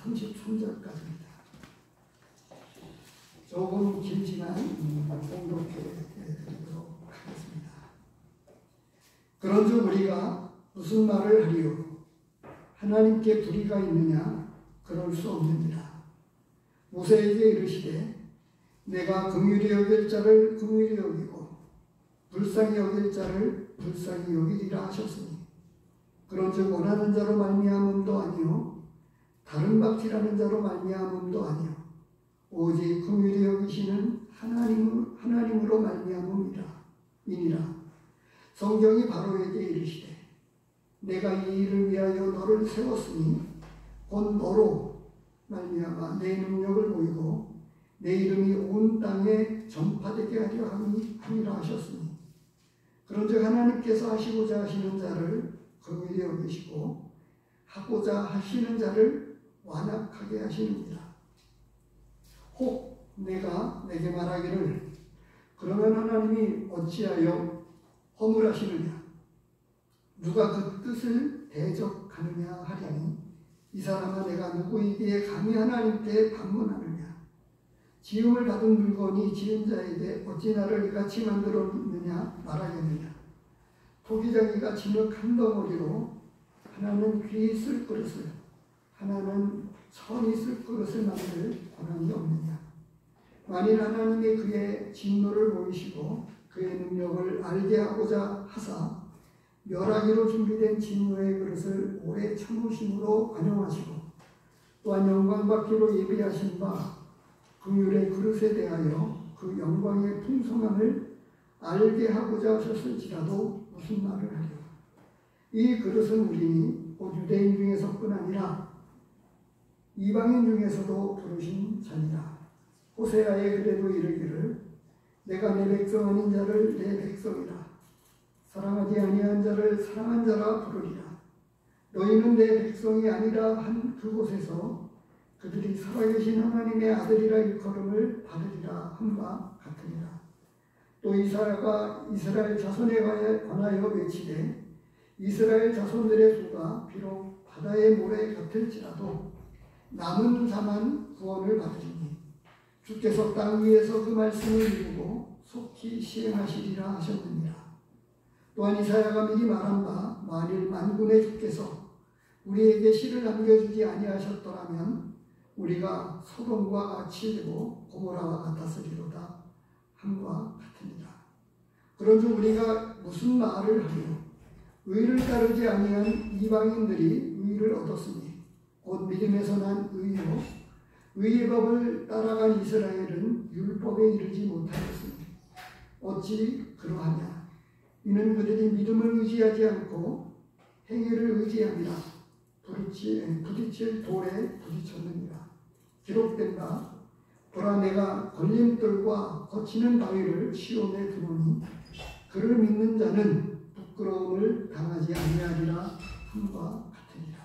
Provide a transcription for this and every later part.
33절까지입니다. 조금 길지만 공독해 드리도록 하겠습니다. 그런즉 우리가 무슨 말을 하리요? 하나님께 불의가 있느냐? 그럴 수 없느니라. 모세에게 이르시되 내가 긍휼히 여길 자를 긍휼히 여기고 불쌍히 여길 자를 불쌍히 여기리라 하셨으니 그런즉 원하는 자로 말미암음도 아니요 다른 박질하는 자로 말미암음도 아니요 오직 긍휼히 여기시는 하나님으로 말미암음이니라. 성경이 바로에게 이르시되 내가 이 일을 위하여 너를 세웠으니 곧 너로 말미암아 내 능력을 보이고 내 이름이 온 땅에 전파되게 하려 함이라 하셨으니 그런즉 하나님께서 하시고자 하시는 자를 긍휼히 여기시고 하고자 하시는 자를 완악하게 하시느니라. 혹 내가 내게 말하기를 그러면 하나님이 어찌하여 허물하시느냐? 누가 그 뜻을 대적하느냐 하리니 이 사람아 내가 누구이기에 감히 하나님께 반문하느냐? 지음을 받은 물건이 지은 자에게 어찌 나를 이같이 만들었느냐 말하겠느냐? 토기장이가 진흙 한 덩어리로 하나는 귀 쓸 그릇을 하나는 천이 쓸 그릇을 만들 권한이 없느냐? 만일 하나님이 그의 진노를 보이시고 그의 능력을 알게 하고자 하사 멸하기로 준비된 진노의 그릇을 오래 참으심으로 관용하시고 또한 영광받기로 예비하신 바 긍휼의 그릇에 대하여 그 영광의 풍성함을 알게 하고자 하셨을지라도 무슨 말을 하려? 이 그릇은 우리니 곧 유대인 중에서뿐 아니라 이방인 중에서도 부르신 자니라. 호세아에 그래도 이르기를 내가 내 백성 아닌 자를 내 백성이라 사랑하지 아니한 자를 사랑한 자라 부르리라. 너희는 내 백성이 아니라 한 그곳에서 그들이 살아계신 하나님의 아들이라 일컬음을 받으리라 함과 같으리라. 또 이사야가 이스라엘 자손에 관하여 외치되 이스라엘 자손들의 수가 비록 바다의 모래 같을지라도 남은 자만 구원을 받으리니 주께서 땅 위에서 그 말씀을 이루고 속히 시행하시리라 하셨느니라. 또한 이사야가 미리 말한 바 만일 만군의 주께서 우리에게 씨를 남겨주지 아니하셨더라면 우리가 소돔과 같이 되고 고모라와 같았으리로다 함과 같으니라. 그런즉 우리가 무슨 말을 하며 의를 따르지 아니한 이방인들이 의를 얻었으니 곧 믿음에서 난 의요 의의 법을 따라간 이스라엘은 율법에 이르지 못하였으니 어찌 그러하냐? 이는 그들이 믿음을 의지하지 않고 행위를 의지함이라 부딪힐 돌에 부딪혔느니라. 기록된 바 보라 내가 걸림돌과 거치는 바위를 시온에 두노니 그를 믿는 자는 부끄러움을 당하지 아니하리라 함과 같으니라.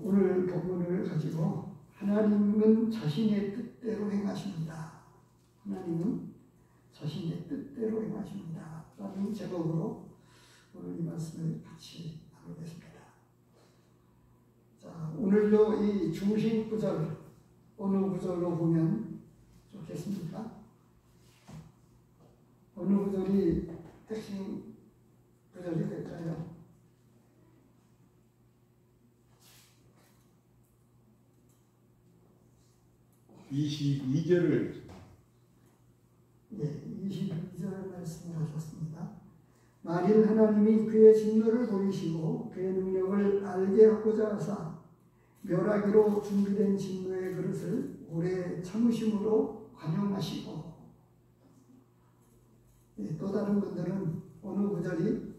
오늘 본문을 가지고 하나님은 자신의 뜻대로 행하십니다. 하나님은 자신의 뜻대로 행하십니다. 라는 제목으로 오늘 이 말씀을 같이 나누겠습니다. 자, 오늘도 이 중심 구절 어느 구절로 보면 좋겠습니까? 어느 구절이 핵심 구절이 될까요? 22절을 네, 22절 말씀을 하셨습니다. 만일 하나님이 그의 진노를 보이시고 그의 능력을 알게 하고자 하사 멸하기로 준비된 진노의 그릇을 오래 참으심으로 관용하시고. 네, 또 다른 분들은 어느 구절이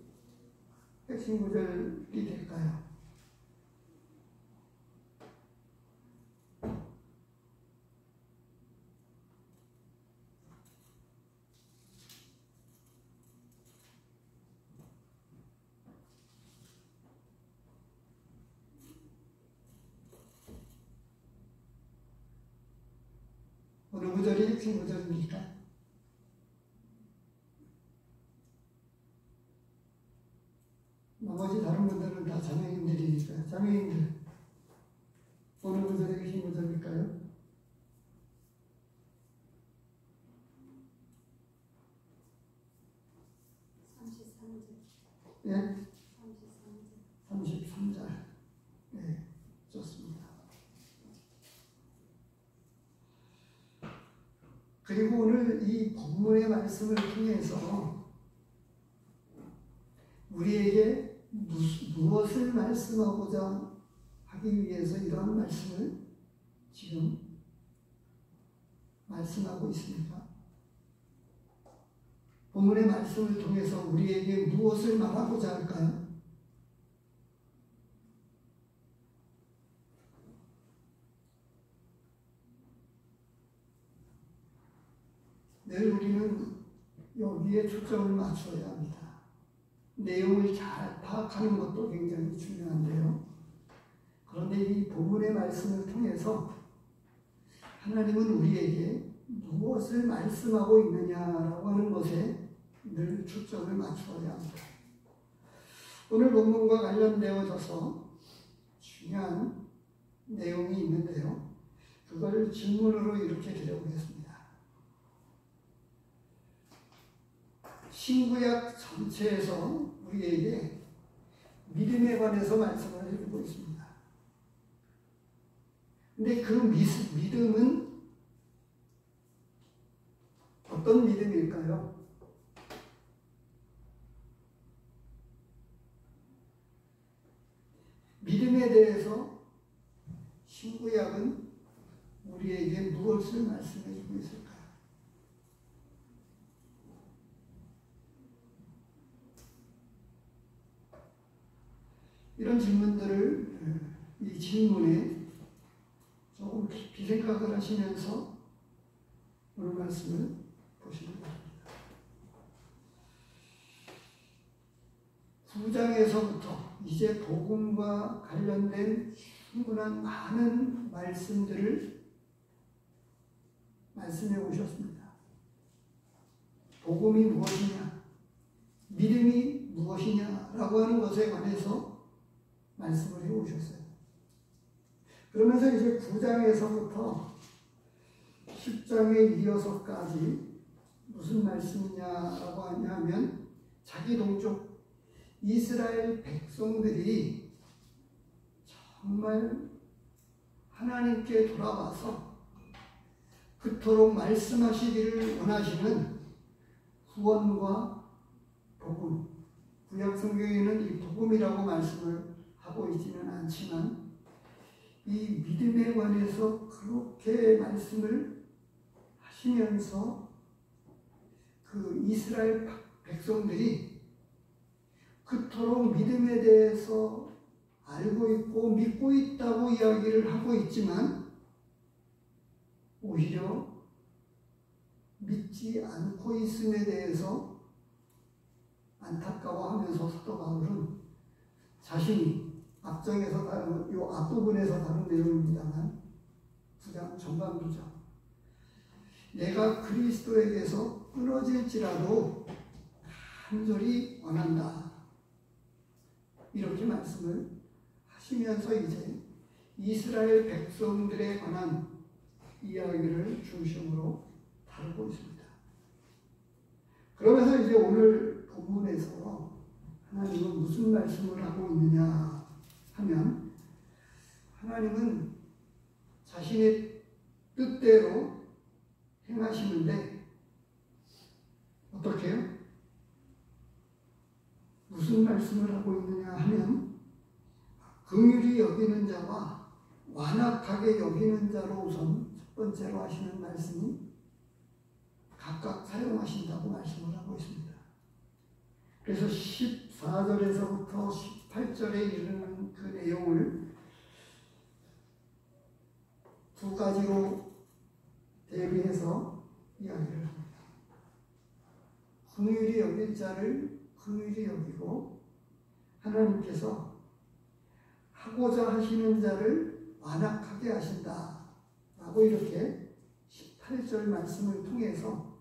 핵심 구절이 될까요? 어느 구절이 핵심 구절입니까? 나머지 다른 분들은 다 자매님들이니까 자매인들, 어느 구절에 계신 구절일까요? 33절. 예? 33절. 33절. 네, 좋습니다. 그리고 오늘 이 본문의 말씀을 통해서 우리에게 무엇을 말씀하고자 하기 위해서 이러한 말씀을 지금 말씀하고 있습니까? 본문의 말씀을 통해서 우리에게 무엇을 말하고자 할까요? 늘 우리는 여기에 초점을 맞춰야 합니다. 내용을 잘 파악하는 것도 굉장히 중요한데요. 그런데 이 본문의 말씀을 통해서 하나님은 우리에게 무엇을 말씀하고 있느냐라고 하는 것에 늘 초점을 맞추어야 합니다. 오늘 본문과 관련되어져서 중요한 내용이 있는데요. 그걸 질문으로 이렇게 드려보겠습니다. 신구약 전체에서 우리에게 믿음에 관해서 말씀을 해주고 있습니다. 근데 그 믿음은 어떤 믿음일까요? 믿음에 대해서 신구약은 우리에게 무엇을 말씀해 주고 있을까요? 이런 질문들을 이 질문에 조금 깊이 생각을 하시면서 오늘 말씀을 보시면 됩니다. 9장에서부터 이제 복음과 관련된 충분한 많은 말씀들을 말씀해 오셨습니다. 복음이 무엇이냐, 믿음이 무엇이냐라고 하는 것에 관해서 말씀을 해 오셨어요. 그러면서 이제 9장에서부터 10장에 이어서까지 무슨 말씀이냐라고 하냐면 자기 동족 이스라엘 백성들이 정말 하나님께 돌아와서 그토록 말씀하시기를 원하시는 구원과 복음, 구약 성경에는 이 복음이라고 말씀을 하고 있지는 않지만 이 믿음에 관해서 그렇게 말씀을 하시면서 그 이스라엘 백성들이 그토록 믿음에 대해서 알고 있고 믿고 있다고 이야기를 하고 있지만 오히려 믿지 않고 있음에 대해서 안타까워하면서 사도 바울은 자신이 앞장에서 다룬, 요 앞부분에서 다룬 내용입니다만 9장 전반부죠. 내가 그리스도에게서 끊어질지라도 간절히 원한다. 이렇게 말씀을 하시면서 이제 이스라엘 백성들에 관한 이야기를 중심으로 다루고 있습니다. 그러면서 이제 오늘 본문에서 하나님은 무슨 말씀을 하고 있느냐 하면 하나님은 자신의 뜻대로 행하시는데 어떻게 해요? 무슨 말씀을 하고 있느냐 하면 긍휼히 여기는 자와 완악하게 여기는 자로 우선 첫 번째로 하시는 말씀이 각각 사용하신다고 말씀을 하고 있습니다. 그래서 14절에서부터 18절에 이르는 그 내용을 두 가지로 대비해서 이야기를 합니다. 긍휼히 여길 자를 긍휼히 여기고 하나님께서 하고자 하시는 자를 완악하게 하신다 라고 이렇게 18절 말씀을 통해서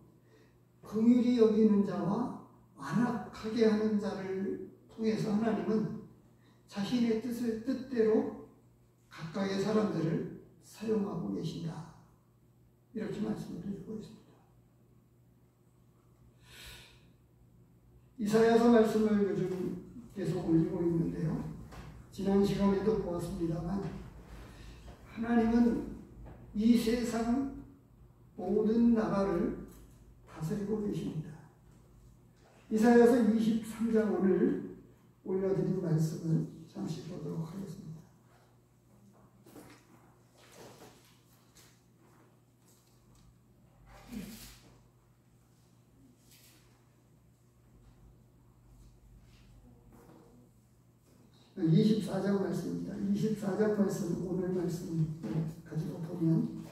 긍휼히 여기는 자와 완악하게 하는 자를 통해서 하나님은 자신의 뜻대로 각각의 사람들을 사용하고 계신다. 이렇게 말씀을 드리고 있습니다. 이사야서 말씀을 요즘 계속 올리고 있는데요. 지난 시간에도 보았습니다만 하나님은 이 세상 모든 나라를 다스리고 계십니다. 이사야서 23장 오늘 올려드린 말씀을 잠시 보도록 하겠습니다. 네. 24장 말씀입니다. 24장 말씀, 오늘 말씀 가지고 보면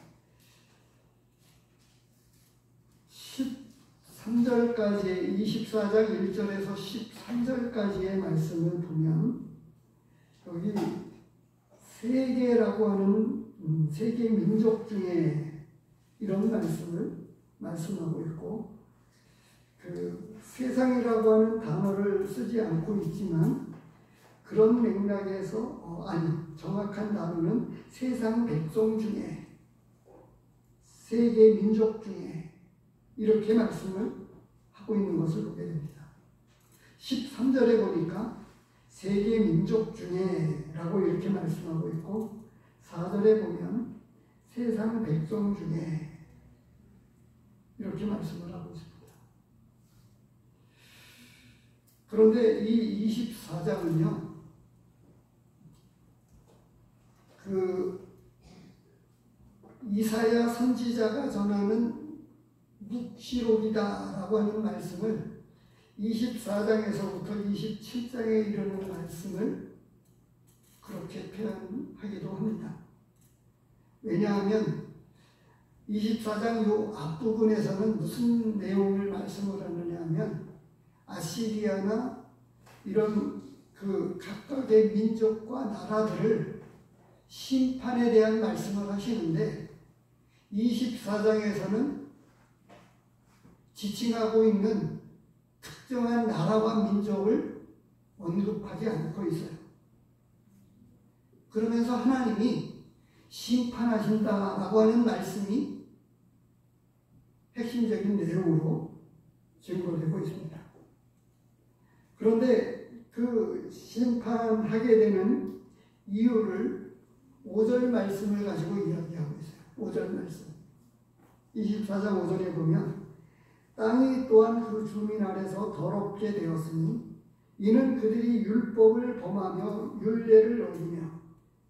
13절까지의 24장 1절에서 13절까지의 말씀을 보면 여기 세계라고 하는 세계 민족 중에 이런 말씀을 말씀하고 있고, 그 세상이라고 하는 단어를 쓰지 않고 있지만 그런 맥락에서 정확한 단어는 세상 백성 중에, 세계 민족 중에 이렇게 말씀을 하고 있는 것을 보게 됩니다. 13절에 보니까 세계 민족 중에 라고 이렇게 말씀하고 있고, 4절에 보면 세상 백성 중에 이렇게 말씀을 하고 있습니다. 그런데 이 24장은요, 이사야 선지자가 전하는 묵시록이다라고 하는 말씀을 24장에서부터 27장에 이르는 말씀을 그렇게 표현하기도 합니다. 왜냐하면 24장 요 앞부분에서는 무슨 내용을 말씀을 하느냐 하면 아시리아나 이런 그 각각의 민족과 나라들을 심판에 대한 말씀을 하시는데, 24장에서는 지칭하고 있는 특정한 나라와 민족을 언급하지 않고 있어요. 그러면서 하나님이 심판하신다라고 하는 말씀이 핵심적인 내용으로 증거되고 있습니다. 그런데 그 심판하게 되는 이유를 5절 말씀을 가지고 이야기하고 있어요. 5절 말씀. 24장 5절에 보면 땅이 또한 그 주민 아래서 더럽게 되었으니 이는 그들이 율법을 범하며 율례를 어기며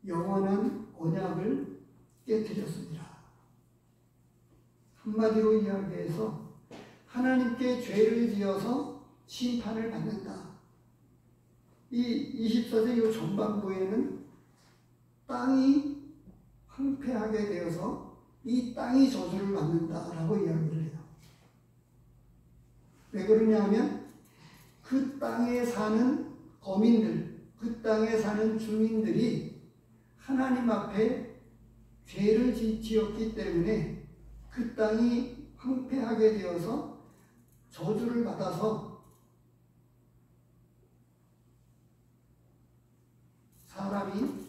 영원한 언약을 깨뜨렸습니다. 한마디로 이야기해서 하나님께 죄를 지어서 심판을 받는다. 이 24장 이 전반부에는 땅이 황폐하게 되어서 이 땅이 저주를 받는다라고 이야기를 해요. 왜 그러냐 하면 그 땅에 사는 거민들, 그 땅에 사는 주민들이 하나님 앞에 죄를 지었기 때문에 그 땅이 황폐하게 되어서 저주를 받아서 사람이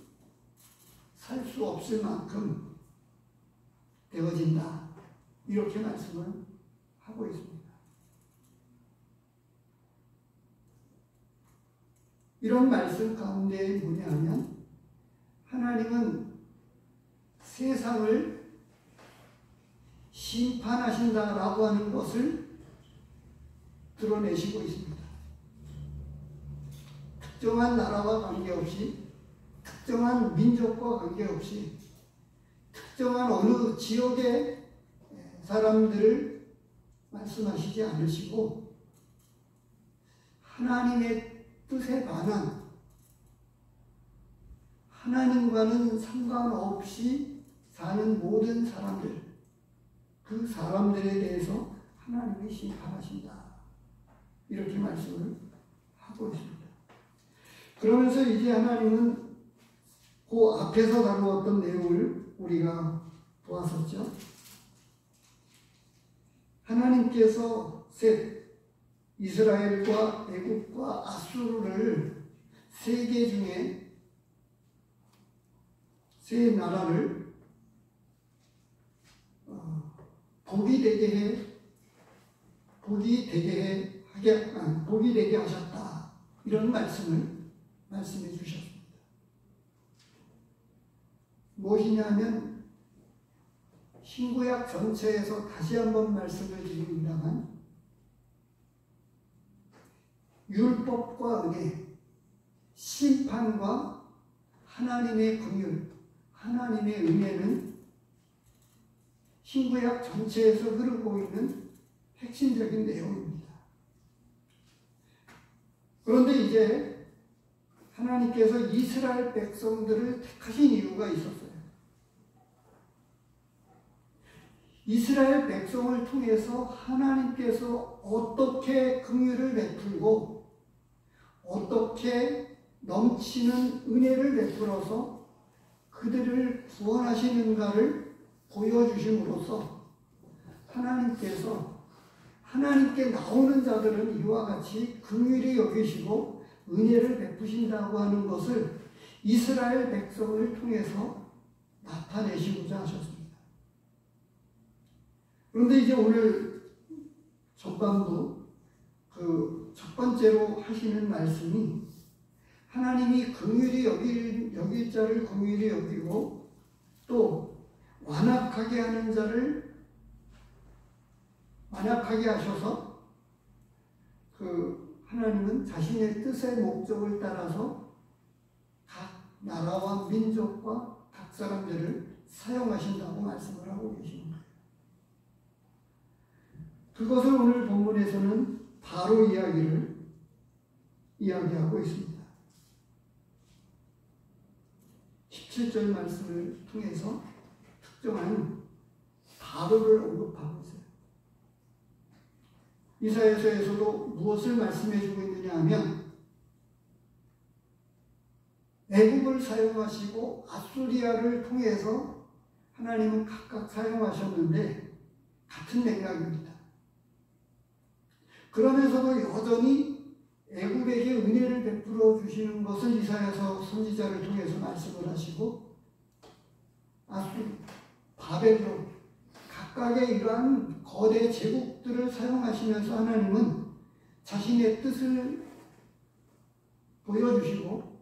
살 수 없을 만큼 되어진다. 이렇게 말씀을 하고 있습니다. 이런 말씀 가운데 뭐냐 하면 하나님은 세상을 심판하신다라고 하는 것을 드러내시고 있습니다. 특정한 나라와 관계없이, 특정한 민족과 관계없이, 특정한 어느 지역의 사람들을 말씀하시지 않으시고 하나님의 뜻에 반한, 하나님과는 상관없이 사는 모든 사람들, 그 사람들에 대해서 하나님이 심판하신다. 이렇게 말씀을 하고 있습니다. 그러면서 이제 하나님은 그 앞에서 다루었던 내용을 우리가 보았었죠. 하나님께서 셋, 이스라엘과 애굽과 아수르를 세계 중에 세 나라를 복이 되게 하셨다. 이런 말씀해 주셨습니다. 무엇이냐면 신구약 전체에서 다시 한번 말씀을 드립니다만 율법과 은혜, 심판과 하나님의 긍휼, 하나님의 은혜는 신구약 전체에서 흐르고 있는 핵심적인 내용입니다. 그런데 이제 하나님께서 이스라엘 백성들을 택하신 이유가 있었어요. 이스라엘 백성을 통해서 하나님께서 어떻게 긍휼을 베풀고 어떻게 넘치는 은혜를 베풀어서 그들을 구원하시는가를 보여주심으로써 하나님께서 하나님께 나오는 자들은 이와 같이 긍휼히 여기시고 은혜를 베푸신다고 하는 것을 이스라엘 백성을 통해서 나타내시고자 하셨습니다. 그런데 이제 오늘 전반부 첫 번째로 하시는 말씀이 하나님이 긍휼히 여길 자를 긍휼히 여기고 또 완악하게 하는 자를 완악하게 하셔서 하나님은 자신의 뜻의 목적을 따라서 각 나라와 민족과 각 사람들을 사용하신다고 말씀을 하고 계십니다. 그것을 오늘 본문에서는 바로 이야기하고 있습니다. 17절 말씀을 통해서 특정한 바로를 언급하고 있어요. 이사야서에서도 무엇을 말씀해주고 있느냐 하면 애굽을 사용하시고 아수리아를 통해서 하나님은 각각 사용하셨는데 같은 맥락입니다. 그러면서도 여전히 애굽에게 은혜를 베풀어 주시는 것을 이사야서 선지자를 통해서 말씀을 하시고 바벨론 각각의 이러한 거대 제국들을 사용하시면서 하나님은 자신의 뜻을 보여주시고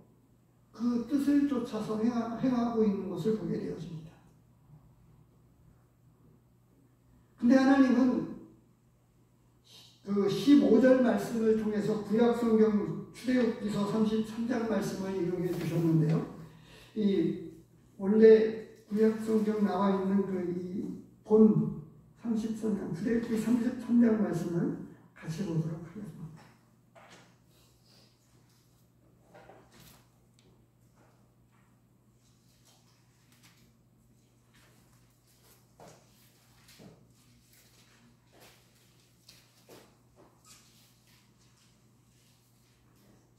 그 뜻을 쫓아서 행하고 있는 것을 보게 되어집니다. 근데 하나님은 그 15절 말씀을 통해서 구약성경 출애굽기서 33장 말씀을 인용해 주셨는데요. 이 원래 구약성경 나와 있는 이 본 33장 출애굽기 33장 말씀을 같이 보도록 하겠습니다.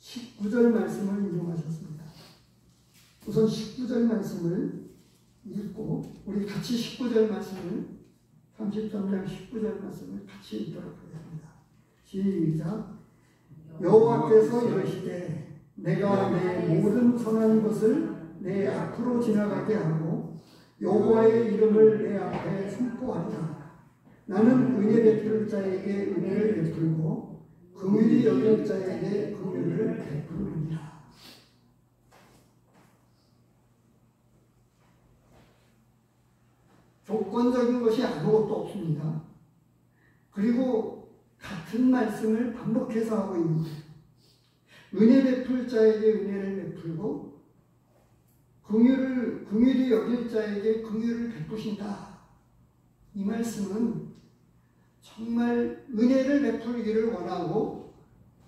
(19절) 말씀을 인용하셨습니다. 우선 19절 말씀을 읽고 우리 같이 19절 말씀을 33장 19절 말씀을 같이 읽도록 하겠습니다. 시작. 여호와께서 이르시되 내가 내 모든 선한 것을 내 앞으로 지나가게 하고 여호와의 이름을 내 앞에 선포하리라. 나는 은혜 베풀 자에게 은혜를 베풀고 긍휼히 여길 자에게 긍휼을 베푸느니라. 조건적인 것이 아무것도 없습니다. 그리고 같은 말씀을 반복해서 하고 있는 거예요. 은혜 베풀 자에게 은혜를 베풀고 긍휼히 여길 자에게 긍휼을 베푸신다. 이 말씀은 정말 은혜를 베풀기를 원하고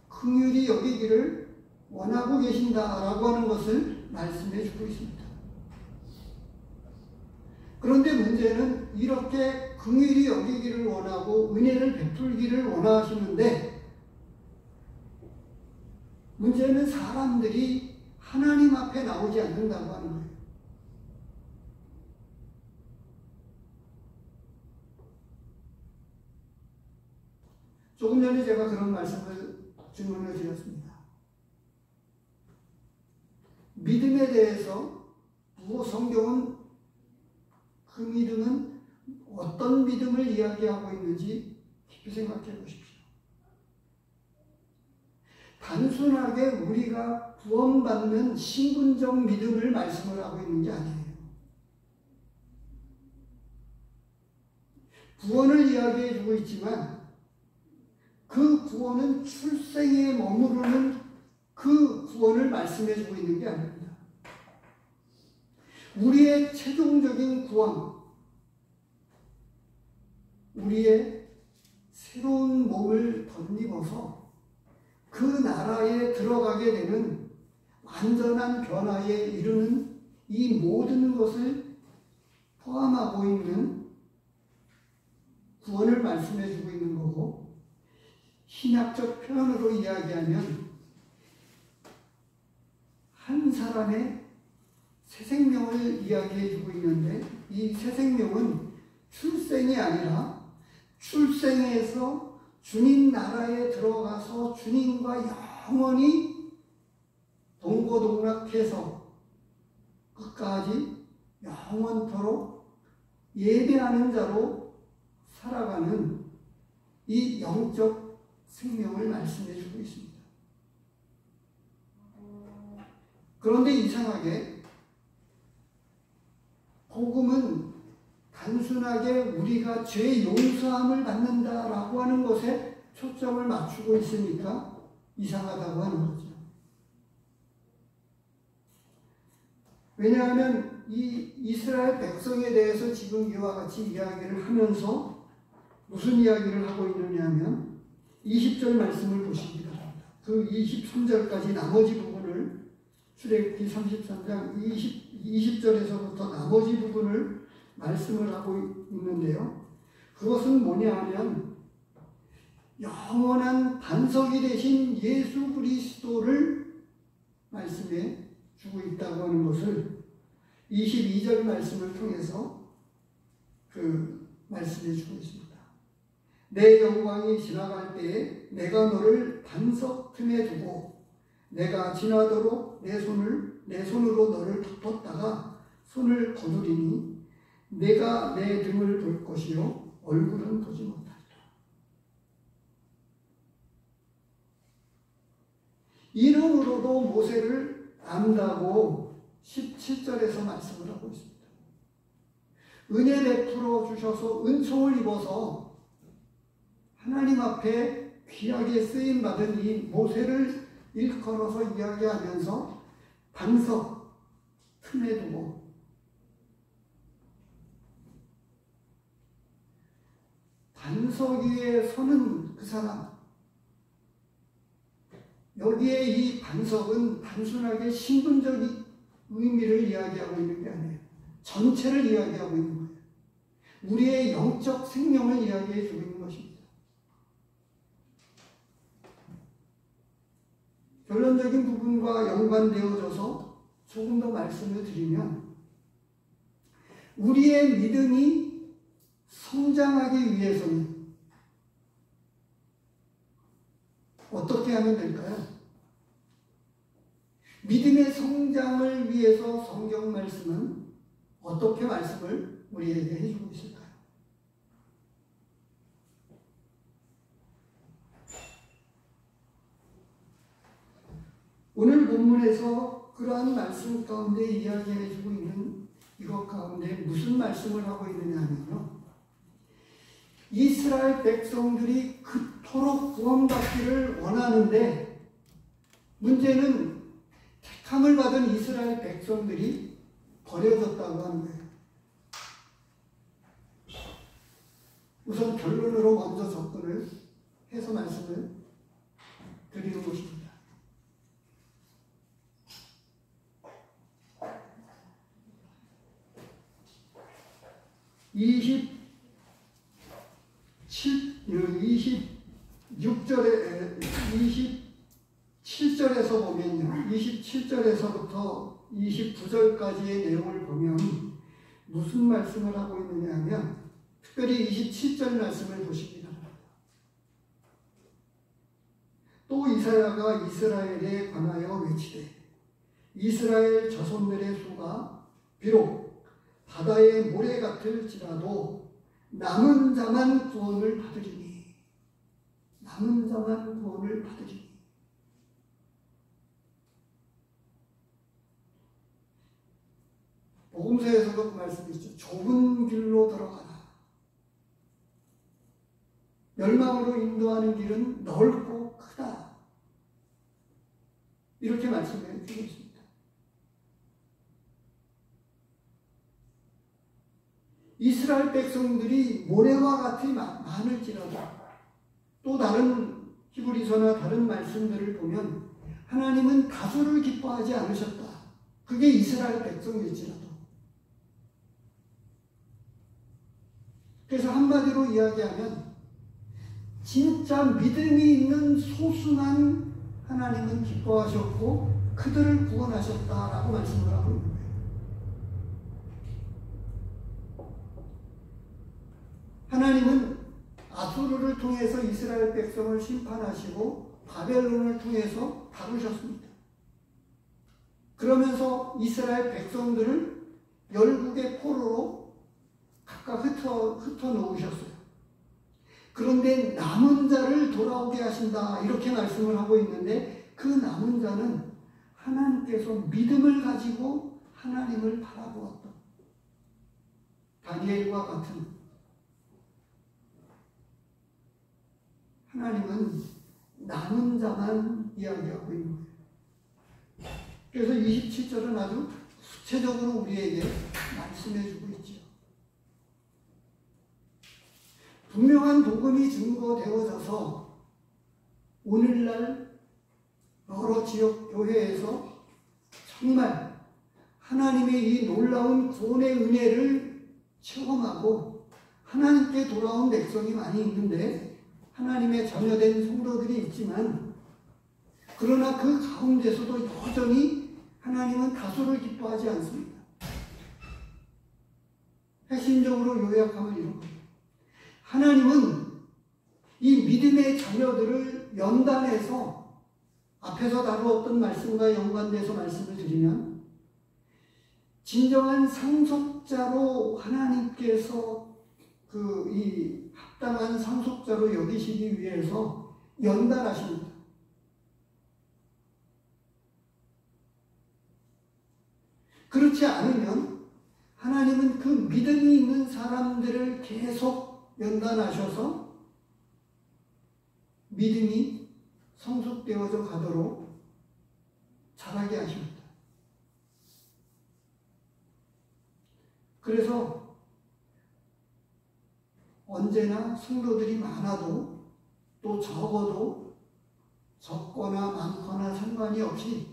긍휼히 여기기를 원하고 계신다라고 하는 것을 말씀해 주고 있습니다. 그런데 문제는 이렇게 긍휼히 여기기를 원하고 은혜를 베풀기를 원하시는데 문제는 사람들이 하나님 앞에 나오지 않는다고 하는 거예요. 조금 전에 제가 그런 질문을 드렸습니다. 믿음에 대해서 성경은 그 믿음은 어떤 믿음을 이야기하고 있는지 깊이 생각해 보십시오. 단순하게 우리가 구원받는 신분적 믿음을 말씀을 하고 있는 게 아니에요. 구원을 이야기해 주고 있지만 그 구원은 출생에 머무르는 그 구원을 말씀해 주고 있는 게 아닙니다. 우리의 최종적인 구원, 우리의 새로운 몸을 덧입어서 그 나라에 들어가게 되는 완전한 변화에 이르는 이 모든 것을 포함하고 있는 구원을 말씀해 주고 있는 거고, 신약적 표현으로 이야기하면 한 사람의 새 생명을 이야기해 주고 있는데, 이 새 생명은 출생이 아니라 출생에서 주님 나라에 들어가서 주님과 영원히 동고동락해서 끝까지 영원토록 예배하는 자로 살아가는 이 영적 생명을 말씀해 주고 있습니다. 그런데 이상하게 복음은 단순하게 우리가 죄 용서함을 받는다라고 하는 것에 초점을 맞추고 있으니까 이상하다고 하는 거죠. 왜냐하면 이 이스라엘 백성에 대해서 지금 이와 같이 이야기를 하면서 무슨 이야기를 하고 있느냐 하면 20절 말씀을 보시기 바랍니다. 그 23절까지 나머지 부분을 출애굽기 33장 20절에서부터 나머지 부분을 말씀을 하고 있는데요. 그것은 뭐냐 하면 영원한 반석이 되신 예수 그리스도를 말씀해 주고 있다고 하는 것을 22절 말씀을 통해서 말씀해 주고 있습니다. 내 영광이 지나갈 때에 내가 너를 반석 틈에 두고 내가 지나도록 내 손으로 너를 덮었다가 손을 거두리니 내가 내 등을 돌 것이요 얼굴은 보지 못하리라. 이름으로도 모세를 안다고 17절에서 말씀을 하고 있습니다. 은혜 베풀어 주셔서 은총을 입어서 하나님 앞에 귀하게 쓰임받은 이 모세를 일컬어서 이야기하면서 반석 틈에 두고 반석 위에 서는 그 사람, 여기에 이 반석은 단순하게 신분적인 의미를 이야기하고 있는 게 아니에요. 전체를 이야기하고 있는 거예요. 우리의 영적 생명을 이야기해 주고 있는 것입니다. 결론적인 부분과 연관되어져서 조금 더 말씀을 드리면 우리의 믿음이 성장하기 위해서는 어떻게 하면 될까요? 믿음의 성장을 위해서 성경 말씀은 어떻게 말씀을 우리에게 해주고 있을까요? 오늘 본문에서 그러한 말씀 가운데 이야기해주고 있는 이것 가운데 무슨 말씀을 하고 있느냐 하면요, 이스라엘 백성들이 그토록 구원받기를 원하는데 문제는 택함을 받은 이스라엘 백성들이 버려졌다고 하는 거예요. 우선 결론으로 먼저 접근을 해서 말씀을 드리는 것입니다. 27절에서 보면요, 27절에서부터 29절까지의 내용을 보면 무슨 말씀을 하고 있느냐 하면 특별히 27절 말씀을 보시기 바랍니다. 또 이사야가 이스라엘에 관하여 외치되 이스라엘 자손들의 수가 비록 바다의 모래 같을지라도 남은 자만 구원을 받으리니. 남은 자만 구원을 받으리니. 복음서에서도 그 말씀이 있죠. 좁은 길로 들어가라. 멸망으로 인도하는 길은 넓고 크다. 이렇게 말씀해 주고 있습니다. 이스라엘 백성들이 모래와 같이 많을지라도 또 다른 히브리서나 다른 말씀들을 보면 하나님은 다수를 기뻐하지 않으셨다. 그게 이스라엘 백성일지라도. 그래서 한마디로 이야기하면 진짜 믿음이 있는 소수만 하나님은 기뻐하셨고 그들을 구원하셨다라고 말씀을 하고 있는 거예요. 하나님은 아수르를 통해서 이스라엘 백성을 심판하시고 바벨론을 통해서 다루셨습니다. 그러면서 이스라엘 백성들을 열국의 포로로 각각 흩어 놓으셨어요. 그런데 남은 자를 돌아오게 하신다 이렇게 말씀을 하고 있는데 그 남은 자는 하나님께서 믿음을 가지고 하나님을 바라보았다. 다니엘과 같은 하나님은 남은 자만 이야기하고 있는 거예요. 그래서 27절은 아주 구체적으로 우리에게 말씀해 주고 있지요. 분명한 복음이 증거되어져서 오늘날 여러 지역 교회에서 정말 하나님의 이 놀라운 구원의 은혜를 체험하고 하나님께 돌아온 백성이 많이 있는데 하나님의 자녀된 성도들이 있지만 그러나 그 가운데서도 여전히 하나님은 다수를 기뻐하지 않습니다. 핵심적으로 요약하면 이런 거예요. 하나님은 이 믿음의 자녀들을 연단해서 앞에서 다루었던 말씀과 연관돼서 말씀을 드리면 진정한 상속자로 하나님께서 이 합당한 상속자로 여기시기 위해서 연단하십니다. 그렇지 않으면 하나님은 그 믿음이 있는 사람들을 계속 연단하셔서 믿음이 성숙되어져 가도록 자라게 하십니다. 그래서 언제나 성도들이 많아도 또 적어도 적거나 많거나 상관이 없이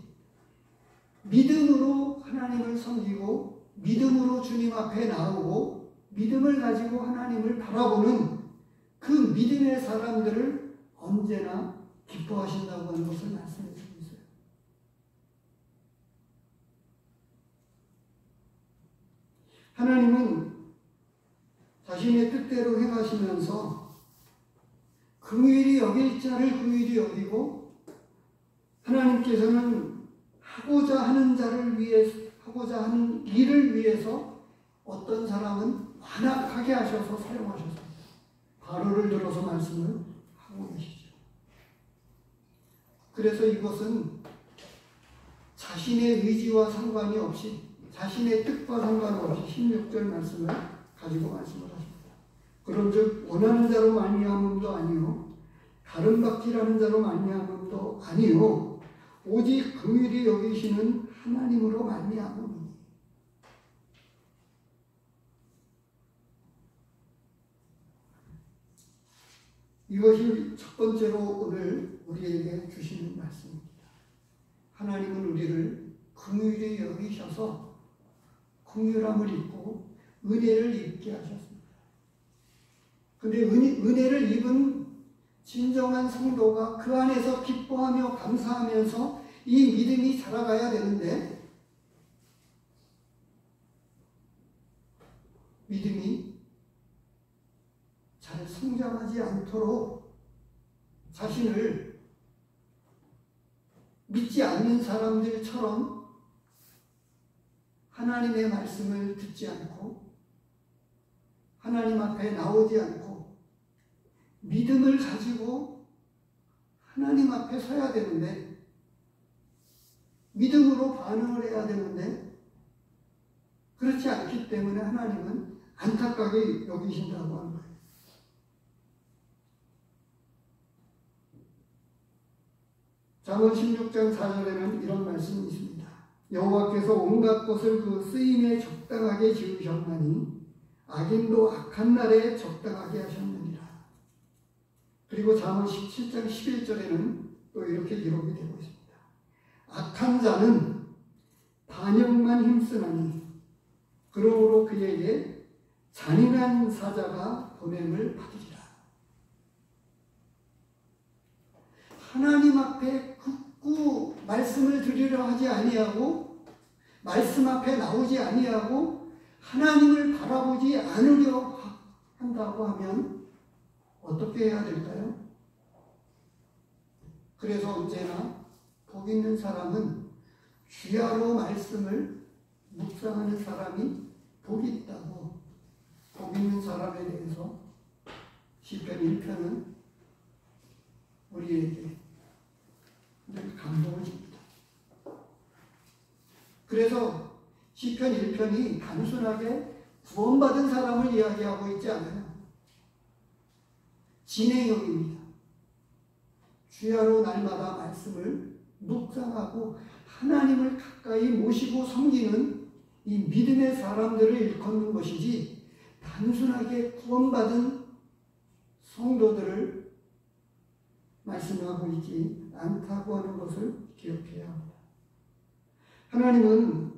믿음으로 하나님을 섬기고 믿음으로 주님 앞에 나오고 믿음을 가지고 하나님을 바라보는 그 믿음의 사람들을 언제나 기뻐하신다고 하는 것을 말씀해 주고 있어요. 하나님은 자신의 뜻대로 행하시면서 긍휼히 여길 자를 긍휼히 여기고 하나님께서는 하고자 하는 자를 위해서 하고자 하는 일을 위해서 어떤 사람은 완악하게 하셔서 사용하셨습니다. 바로를 들어서 말씀을 하고 계시죠. 그래서 이것은 자신의 의지와 상관이 없이 자신의 뜻과 상관없이 16절 말씀을 가지고 말씀을 하십니다. 그런즉 원하는 자로 말미암음도 아니요 다른 박지라는 자로 말미암음도 아니요 오직 긍휼히 여기시는 하나님으로 말미암음이니. 이것이 첫 번째로 오늘 우리에게 주시는 말씀입니다. 하나님은 우리를 긍휼히 여기셔서 긍휼함을 입고 은혜를 입게 하셨습니다. 그런데 은혜를 입은 진정한 성도가 그 안에서 기뻐하며 감사하면서 이 믿음이 자라가야 되는데 믿음이 잘 성장하지 않도록 자신을 믿지 않는 사람들처럼 하나님의 말씀을 듣지 않고 하나님 앞에 나오지 않고 믿음을 가지고 하나님 앞에 서야 되는데, 믿음으로 반응을 해야 되는데 그렇지 않기 때문에 하나님은 안타깝게 여기신다고 하는 거예요. 잠언 16장 4절에는 이런 말씀이 있습니다. 여호와께서 온갖 것을 그 쓰임에 적당하게 지으셨나니 악인도 악한 날에 적당하게 하셨느니라. 그리고 잠언 17장 11절에는 또 이렇게 기록이 되고 있습니다. 악한 자는 반역만 힘쓰나니 그러므로 그에게 잔인한 사자가 보냄을 받으리라. 하나님 앞에 굳고 말씀을 드리려 하지 아니하고 말씀 앞에 나오지 아니하고 하나님을 바라보지 않으려 한다고 하면 어떻게 해야 될까요? 그래서 언제나 복 있는 사람은 귀하로 말씀을 묵상하는 사람이 복이 있다고, 복 있는 사람에 대해서 시편 1편은 우리에게 늘 감동을 줍니다. 그래서 시편 1편이 단순하게 구원받은 사람을 이야기하고 있지 않아요. 진행형입니다. 주야로 날마다 말씀을 묵상하고 하나님을 가까이 모시고 섬기는 이 믿음의 사람들을 일컫는 것이지, 단순하게 구원받은 성도들을 말씀하고 있지 않다고 하는 것을 기억해야 합니다. 하나님은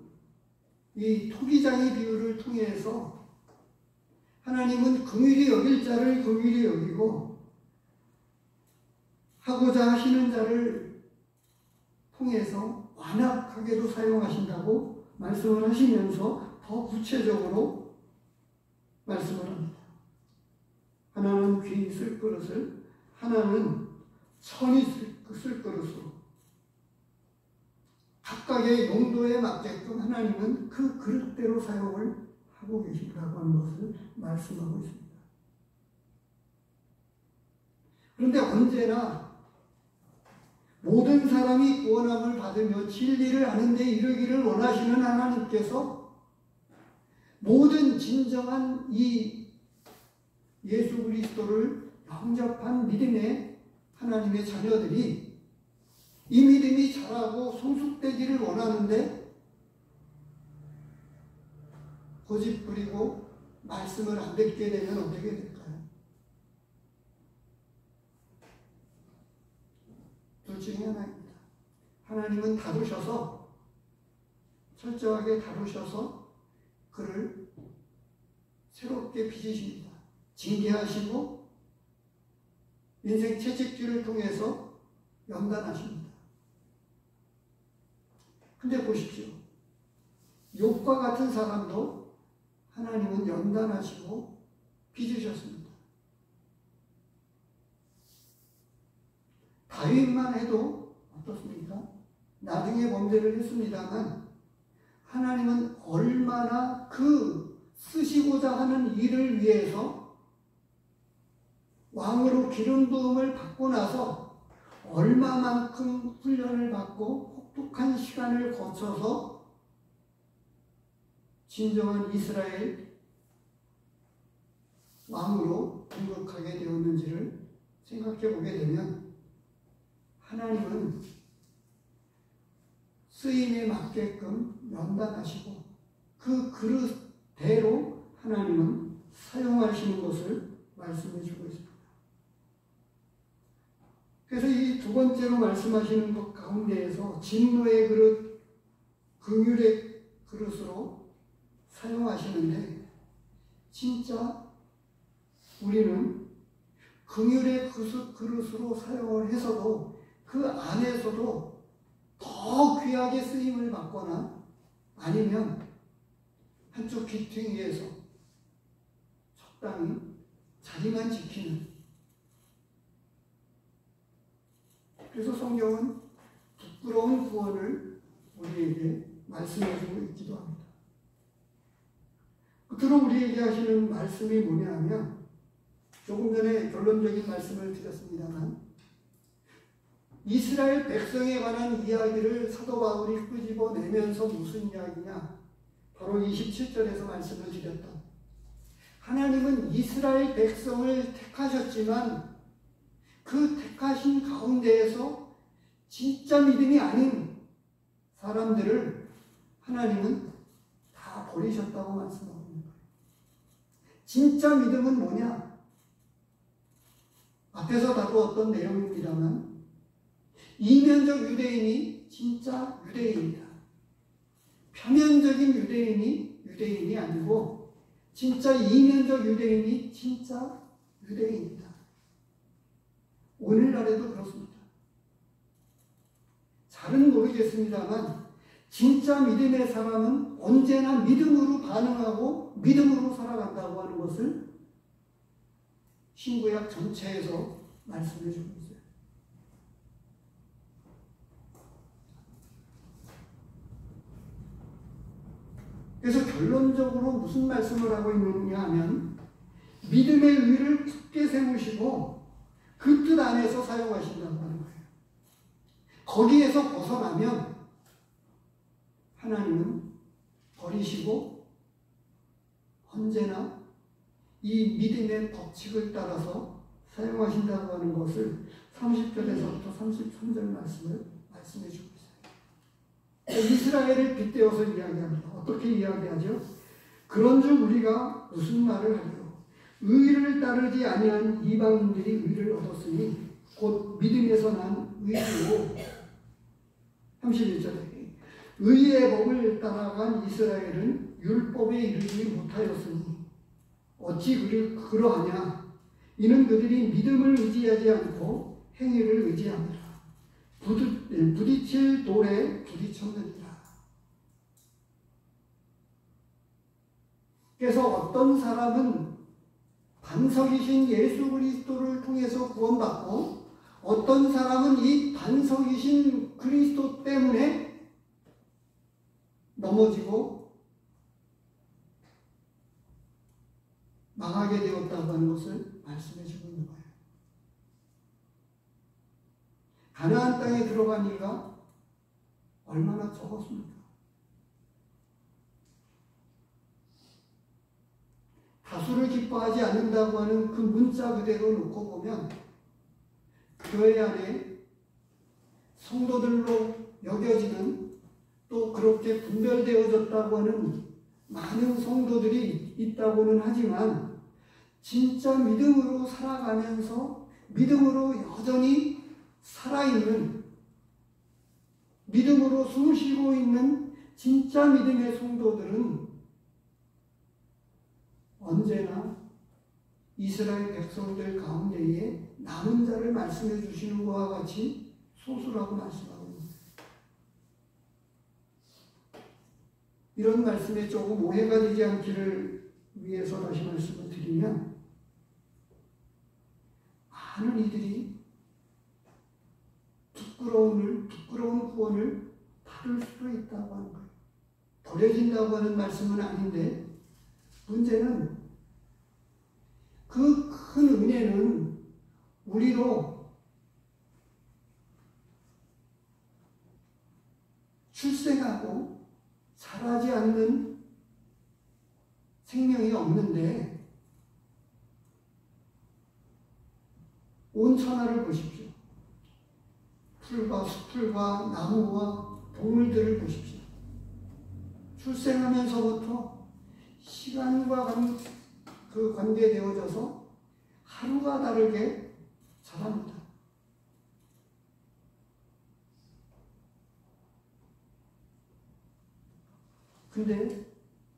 이 토기장의 비유를 통해서 하나님은 긍휼히 여길 자를 긍휼히 여기고 하고자 하시는 자를 통해서 완악하게도 사용하신다고 말씀을 하시면서 더 구체적으로 말씀을 합니다. 하나는 귀 쓸 그릇을, 하나는 천이 쓸 그릇으로 각각의 용도에 맞게끔 하나님은 그 그릇대로 사용을 하고 계신다고 하는 것을 말씀하고 있습니다. 그런데 언제나 모든 사람이 구원함을 받으며 진리를 아는 데 이르기를 원하시는 하나님께서 모든 진정한 이 예수 그리스도를 영접한 믿음의 하나님의 자녀들이 이 믿음이 자라고 성숙되기를 원하는데 고집 부리고 말씀을 안 듣게 되면 어떻게 될까요? 둘 중에 하나입니다. 하나님은 다루셔서, 철저하게 다루셔서 그를 새롭게 빚으십니다. 징계하시고 인생 채찍질을 통해서 연단하십니다. 근데 보십시오. 욥과 같은 사람도 하나님은 연단하시고 빚으셨습니다. 다윗만 해도 어떻습니까? 나중에 범죄를 했습니다만 하나님은 얼마나 그 쓰시고자 하는 일을 위해서 왕으로 기름 부음을 받고 나서 얼마만큼 훈련을 받고 혹독한 시간을 거쳐서 진정한 이스라엘 왕으로 등극하게 되었는지를 생각해 보게 되면 하나님은 쓰임에 맞게끔 연단하시고 그 그릇대로 하나님은 사용하시는 것을 말씀해 주고 있습니다. 그래서 이 두 번째로 말씀하시는 것 가운데에서 진노의 그릇, 긍휼의 그릇으로 사용하시는데, 진짜 우리는 긍휼의 그릇으로 사용을 해서도 그 안에서도 더 귀하게 쓰임을 받거나 아니면 한쪽 귀퉁이에서 적당히 자리만 지키는, 그래서 성경은 부끄러운 구원을 우리에게 말씀해 주고 있기도 합니다. 끝으로 우리에게 하시는 말씀이 뭐냐 하면, 조금 전에 결론적인 말씀을 드렸습니다만, 이스라엘 백성에 관한 이야기를 사도 바울이 끄집어내면서 무슨 이야기냐? 바로 27절에서 말씀을 드렸던, 하나님은 이스라엘 백성을 택하셨지만 그 택하신 가운데에서 진짜 믿음이 아닌 사람들을 하나님은 다 버리셨다고 말씀하고 있는 거예요. 진짜 믿음은 뭐냐? 앞에서 다루었던 내용입니다만, 이면적 유대인이 진짜 유대인이다. 표면적인 유대인이 유대인이 아니고 진짜 이면적 유대인이 진짜 유대인이다. 오늘날에도 그렇습니다. 잘은 모르겠습니다만 진짜 믿음의 사람은 언제나 믿음으로 반응하고 믿음으로 살아간다고 하는 것을 신구약 전체에서 말씀해 주고 있어요. 그래서 결론적으로 무슨 말씀을 하고 있느냐 하면, 믿음의 의를 굳게 세우시고 그 뜻 안에서 사용하신다고 하는 거예요. 거기에서 벗어나면 하나님은 버리시고 언제나 이 믿음의 법칙을 따라서 사용하신다고 하는 것을 30절에서부터 33절 말씀을 말씀해 주고 있어요. 이스라엘을 빗대어서 이야기합니다. 어떻게 이야기하죠? 그런즉 우리가 무슨 말을 하리요? 의를 따르지 아니한 이방인들이 의를 얻었으니 곧 믿음에서 난 의로. 31절에 의의 법을 따라간 이스라엘은 율법에 이르지 못하였으니 어찌 그러하냐? 이는 그들이 믿음을 의지하지 않고 행위를 의지하느라 부딪힐 돌에 부딪혔느니라. 그래서 어떤 사람은 반석이신 예수 그리스도를 통해서 구원받고, 어떤 사람은 이 반석이신 그리스도 때문에 넘어지고 망하게 되었다고 하는 것을 말씀해 주고 있는 거예요. 가나안 땅에 들어간 이가 얼마나 적었습니까? 다수를 기뻐하지 않는다고 하는 그 문자 그대로 놓고 보면, 교회 안에 성도들로 여겨지는, 또 그렇게 분별되어졌다고 하는 많은 성도들이 있다고는 하지만, 진짜 믿음으로 살아가면서 믿음으로 여전히 살아있는, 믿음으로 숨 쉬고 있는 진짜 믿음의 성도들은 언제나 이스라엘 백성들 가운데에 남은 자를 말씀해 주시는 것과 같이 소수라고 말씀하고 있습니다. 이런 말씀에 조금 오해가 되지 않기를 위해서 다시 말씀을 드리면, 많은 이들이 부끄러운 구원을 받을 수도 있다고 하는 거예요. 버려진다고 하는 말씀은 아닌데, 문제는 그 큰 은혜는 우리로 출생하고 자라지 않는 생명이 없는데, 온 천하를 보십시오. 풀과 숲풀과 나무와 동물들을 보십시오. 출생하면서부터 시간과 관계되어져서 하루가 다르게 자랍니다. 근데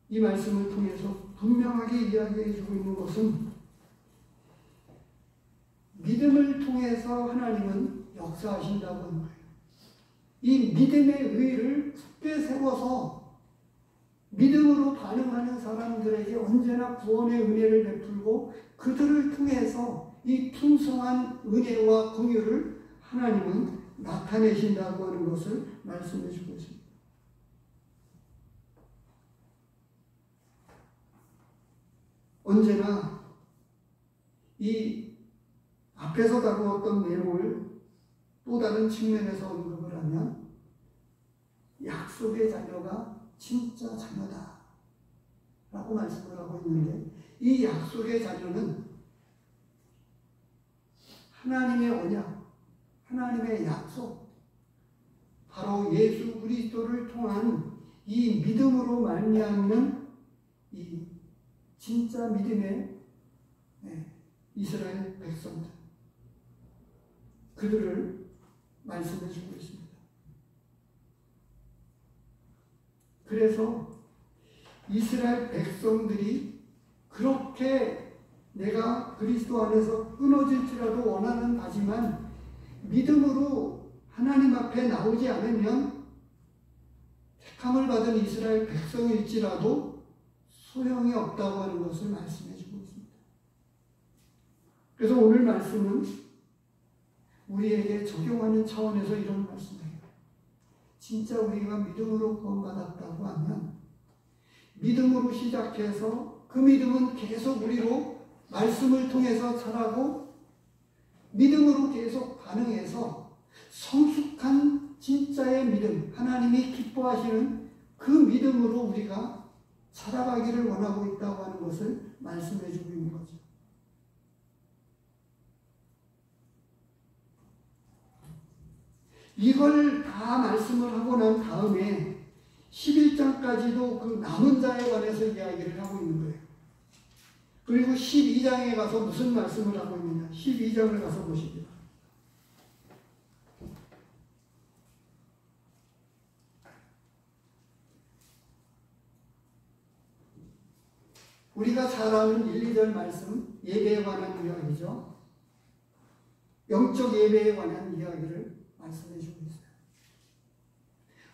이 말씀을 통해서 분명하게 이야기해 주고 있는 것은, 믿음을 통해서 하나님은 역사하신다고 하는 거예요. 이 믿음의 의를 굳게 세워서 믿음으로 반응하는 사람들에게 언제나 구원의 은혜를 베풀고, 그들을 통해서 이 풍성한 은혜와 긍휼을 하나님은 나타내신다고 하는 것을 말씀해 주고 있습니다. 언제나 이 앞에서 다루었던 내용을 또 다른 측면에서 언급을 하면 약속의 자녀가 진짜 자녀다 라고 말씀을 하고 있는데, 이 약속의 자녀는 하나님의 언약, 하나님의 약속, 바로 예수 그리스도를 통한 이 믿음으로 말미암는 이 진짜 믿음의 이스라엘 백성들, 그들을 말씀해 주고 있습니다. 그래서 이스라엘 백성들이 그렇게 내가 그리스도 안에서 끊어질지라도 원하는 바지만 믿음으로 하나님 앞에 나오지 않으면 택함을 받은 이스라엘 백성일지라도 소용이 없다고 하는 것을 말씀해 주고 있습니다. 그래서 오늘 말씀은 우리에게 적용하는 차원에서 이런 말씀이에요. 진짜 우리가 믿음으로 구원받았다고 하면 믿음으로 시작해서 그 믿음은 계속 우리로 말씀을 통해서 자라고 믿음으로 계속 반응해서 성숙한 진짜의 믿음, 하나님이 기뻐하시는 그 믿음으로 우리가 살아가기를 원하고 있다고 하는 것을 말씀해 주고 있는 거죠. 이걸 다 말씀을 하고 난 다음에 11장까지도 그 남은 자에 관해서 이야기를 하고 있는 거예요. 그리고 12장에 가서 무슨 말씀을 하고 있느냐. 12장을 가서 보십니다. 우리가 잘 아는 1, 2절 말씀, 예배에 관한 이야기죠. 영적 예배에 관한 이야기를 말씀해 주고 있어요.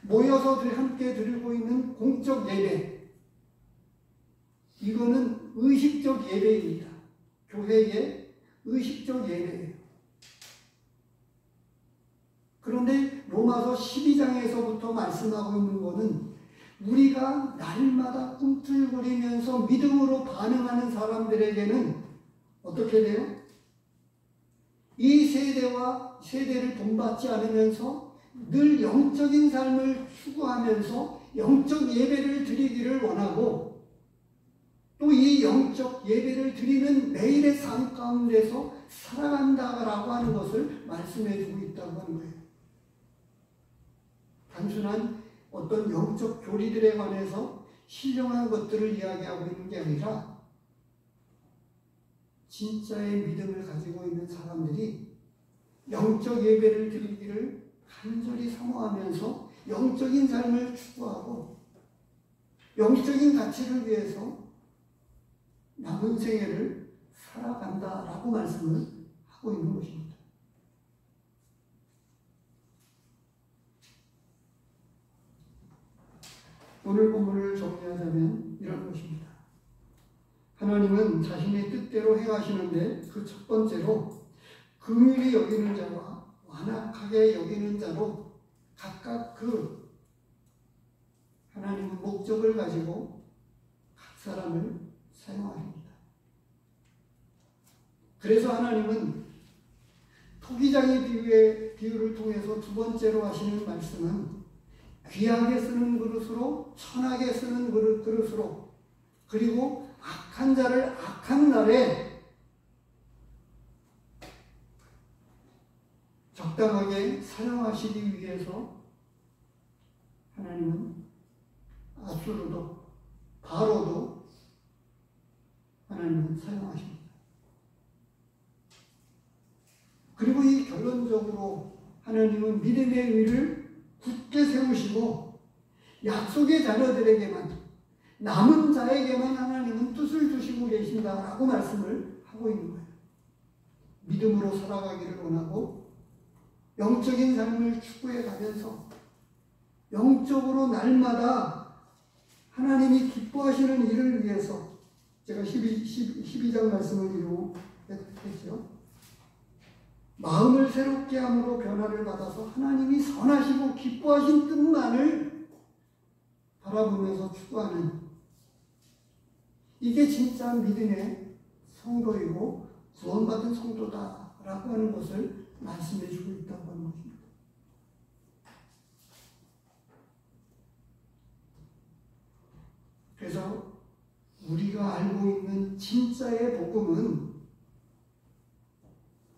모여서 함께 드리고 있는 공적 예배, 이거는 의식적 예배입니다. 교회의 의식적 예배예요. 그런데 로마서 12장에서부터 말씀하고 있는 것은 우리가 날마다 꿈틀거리면서 믿음으로 반응하는 사람들에게는 어떻게 돼요? 이 세대를 본받지 않으면서 늘 영적인 삶을 추구하면서 영적 예배를 드리기를 원하고, 또 이 영적 예배를 드리는 매일의 삶 가운데서 살아간다라고 하는 것을 말씀해 주고 있다고 하는 거예요. 단순한 어떤 영적 교리들에 관해서 신령한 것들을 이야기하고 있는 게 아니라 진짜의 믿음을 가지고 있는 사람들이 영적 예배를 드리기를 간절히 사모하면서 영적인 삶을 추구하고 영적인 가치를 위해서 남은 생애를 살아간다라고 말씀을 하고 있는 것입니다. 오늘 본문을 정리하자면 이런 것입니다. 하나님은 자신의 뜻대로 행하시는데 그 첫 번째로 긍휼히 여기는 자와 완악하게 여기는 자로 각각 그 하나님은 목적을 가지고 각 사람을 사용하십니다. 그래서 하나님은 토기장의 비유를 통해서 두 번째로 하시는 말씀은 귀하게 쓰는 그릇으로 천하게 쓰는 그릇으로, 그리고 악한 자를 악한 날에 적당하게 사용하시기 위해서 하나님은 아수르도 바로도 하나님은 사용하십니다. 그리고 이 결론적으로 하나님은 믿음의 의를 굳게 세우시고 약속의 자녀들에게만, 남은 자에게만 하나님은 뜻을 주시고 계신다라고 말씀을 하고 있는 거예요. 믿음으로 살아가기를 원하고 영적인 삶을 추구해 가면서 영적으로 날마다 하나님이 기뻐하시는 일을 위해서, 제가 12장 말씀을 이루었죠. 마음을 새롭게 함으로 변화를 받아서 하나님이 선하시고 기뻐하신 뜻만을 바라보면서 추구하는 이 이게 진짜 믿음의 성도이고 구원받은 성도다라고 하는 것을 말씀해 주고 있다고 하는 것입니다. 그래서 우리가 알고 있는 진짜의 복음은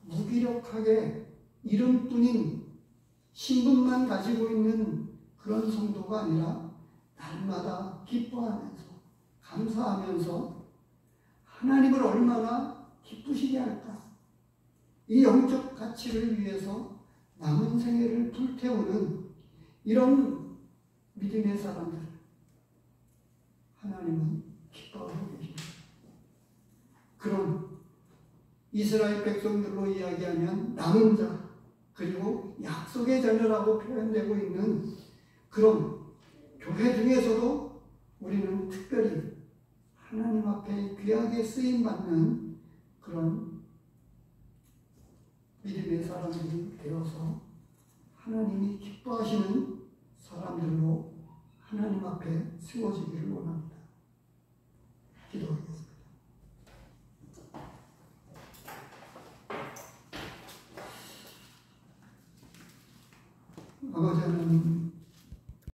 무기력하게 이름뿐인 신분만 가지고 있는 그런 성도가 아니라 날마다 기뻐하면서 감사하면서 하나님을 얼마나 기쁘시게 할까, 이 영적 가치를 위해서 남은 생애를 불태우는 이런 믿음의 사람들, 하나님은 기뻐하고 계십니다. 그런 이스라엘 백성들로 이야기하면 남은 자, 그리고 약속의 자녀라고 표현되고 있는 그런 교회 중에서도 우리는 특별히 하나님 앞에 귀하게 쓰임받는 그런 믿음의 사람들이 되어서 하나님이 기뻐하시는 사람들로 하나님 앞에 세워지기를 원합니다. 기도하겠습니다. 아버지 하나님,